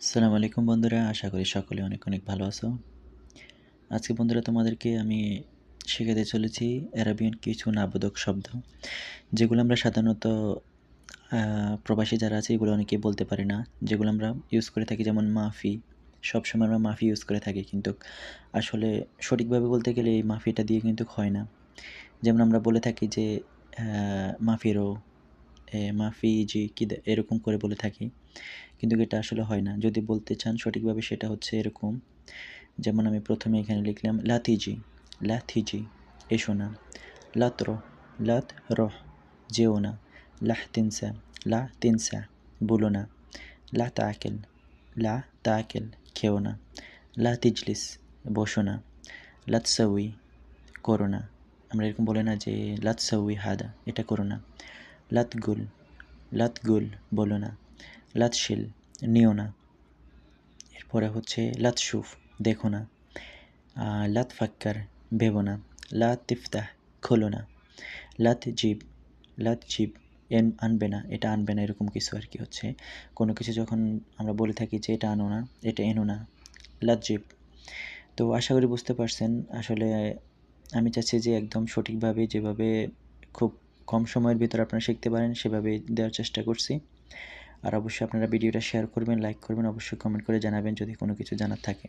আসসালামু আলাইকুম বন্ধুরা, আশা করি সকলে অনেক অনেক ভালো আছো। আজকে বন্ধুরা তোমাদেরকে আমি শেখাতে চলেছি অ্যারাবিয়ান কিছু নাবোধক শব্দ, যেগুলো আমরা সাধারণত প্রবাসী যারা আছে এগুলো অনেকেই বলতে পারি না, যেগুলো আমরা ইউজ করে থাকি। যেমন মাফি, সবসময় আমরা মাফি ইউজ করে থাকি, কিন্তু আসলে সঠিকভাবে বলতে গেলে এই মাফিটা দিয়ে কিন্তু হয় না। যেমন আমরা বলে থাকি যে মাফিরো, মাফি জি কি এরকম করে বলে থাকি, কিন্তু এটা আসলে হয় না। যদি বলতে চান সঠিকভাবে সেটা হচ্ছে এরকম। যেমন আমি প্রথমে এখানে লিখলাম লাতিজি, লাথিজি এসো না, লাতরো, লাত রহ যেও না, লাহ তিনসা, লা তিনসা বলো না, লা তাকেল, লা তাকেল খেও না, লা তিজলিস বসো না, লাতসাউই করো না। আমরা এরকম বলে না যে লাতসাউই হাদা এটা করো না, লাতগুল, লাতগুল বলো না, লাতশিল নিও না। এরপরে হচ্ছে লাতশুফ দেখো না, লা তফাক্কার ভেবো না, লা তিফতাহ খোলো না, লা তজিব, লা তজিব আনবে না, এটা আনবে না, এরকম কিছু আর কি হচ্ছে। কোনো কিছু যখন আমরা বলে থাকি যে এটা আনো না, এটা এনো না, লা তজিব। তো আশা করি বুঝতে পারছেন। আসলে আমি চাচ্ছি যে একদম সঠিকভাবে, যেভাবে খুব কম সময়ের ভিতরে আপনারা শিখতে পারেন সেভাবে দেওয়ার চেষ্টা করছি। আর অবশ্যই আপনারা ভিডিওটা শেয়ার করবেন, লাইক করবেন, অবশ্যই কমেন্ট করে জানাবেন যদি কোনো কিছু জানার থাকে।